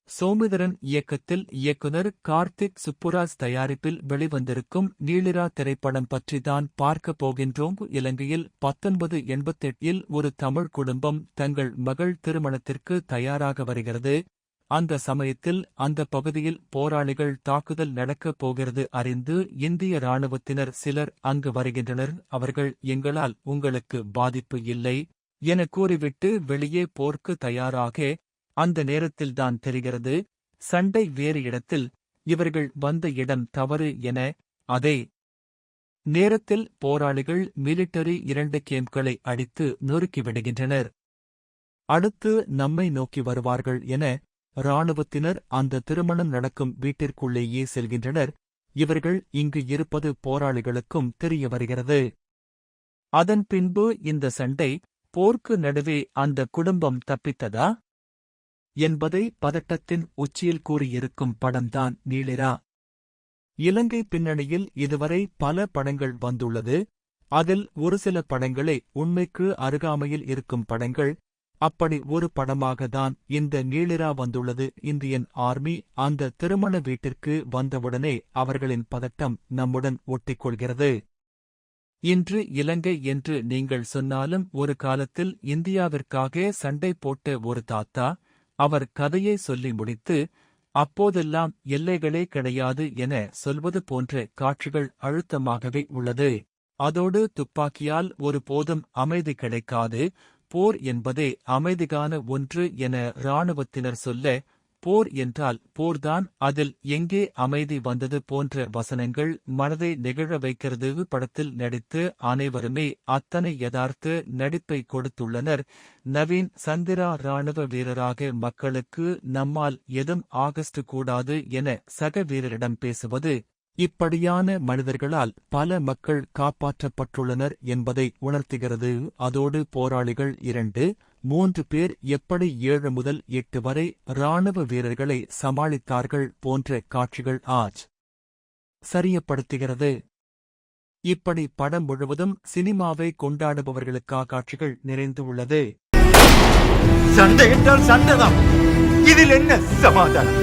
சோமிதரன் இயக்கத்தில் இயக்குனர் கார்த்திக் சுப்புராஜ் தயாரிப்பில் வெளிவந்திருக்கும் நீளிரா திரைப்படம் பற்றிதான் பார்க்கப் போகின்றோம். இலங்கையில் 1988இல் ஒரு தமிழ் குடும்பம் தங்கள் மகள் திருமணத்திற்கு தயாராக வருகிறது. அந்த சமயத்தில் அந்த பகுதியில் போராளிகள் தாக்குதல் நடக்கப் போகிறது அறிந்து இந்திய இராணுவத்தினர் சிலர் அங்கு வருகின்றனர். அவர்கள் எங்களால் உங்களுக்கு பாதிப்பு இல்லை என கூறிவிட்டு வெளியே போர்க்கு தயாராக அந்த நேரத்தில்தான் தெரிகிறது சண்டை வேறு இடத்தில், இவர்கள் வந்த இடம் தவறு என. அதே நேரத்தில் போராளிகள் மிலிட்டரி 2 கேம்ப்களை அடித்து நொறுக்கிவிடுகின்றனர். அடுத்து நம்மை நோக்கி வருவார்கள் என இராணுவத்தினர் அந்த திருமணம் நடக்கும் வீட்டிற்குள்ளேயே செல்கின்றனர். இவர்கள் இங்கு இருப்பது போராளிகளுக்கும் தெரிய வருகிறது. அதன் பின்பு இந்த சண்டை போர்க்கு நடுவே அந்த குடும்பம் தப்பித்ததா என்பதை பதட்டத்தின் உச்சியில் கூறியிருக்கும் படம்தான் நீளிரா. இலங்கை பின்னணியில் இதுவரை பல படங்கள் வந்துள்ளது. அதில் ஒரு சில படங்களே உண்மைக்கு அருகாமையில் இருக்கும் படங்கள். அப்படி ஒரு படமாகத்தான் இந்த நீளிரா வந்துள்ளது. இந்தியன் ஆர்மி அந்த திருமண வீட்டிற்கு வந்தவுடனே அவர்களின் பதட்டம் நம்முடன் ஒட்டிக்கொள்கிறது. இன்று இலங்கை என்று நீங்கள் சொன்னாலும் ஒரு காலத்தில் இந்தியாவிற்காக சண்டை போட்ட ஒரு தாத்தா, அவர் கதையை சொல்லி முடித்து, அப்போதெல்லாம் எல்லைகளே கிடையாது என சொல்வது போன்ற காட்சிகள் அழுத்தமாகவே உள்ளது. அதோடு துப்பாக்கியால் ஒரு போதும் அமைதி கிடைக்காது, போர் என்பதே அமைதிக்கான ஒன்று என இராணுவத்தினர் சொல்ல, போர் என்றால் போர்தான், அதில் எங்கே அமைதி வந்தது போன்ற வசனங்கள் மனதை நெகிழ வைக்கிறது. படத்தில் நடித்து அனைவருமே அத்தனை யதார்த்த நடிப்பை கொடுத்துள்ளனர். நவீன் சந்திரா இராணுவ வீரராக மக்களுக்கு நம்மால் எதும் ஆகஸ்ட் கூடாது என சக வீரரிடம் பேசுவது, இப்படியான மனிதர்களால் பல மக்கள் காப்பாற்றப்பட்டுள்ளனர் என்பதை உணர்த்துகிறது. அதோடு போராளிகள் 2-3 பேர் எப்படி 7 முதல் 8 வரை இராணுவ வீரர்களை சமாளித்தார்கள் போன்ற காட்சிகள் சரியப்படுத்துகிறது. இப்படி படம் முழுவதும் சினிமாவை கொண்டாடுபவர்களுக்காக காட்சிகள் நிறைந்து உள்ளது. சண்டை என்றால் சண்டைதான், இதில் என்ன சமாதானம்?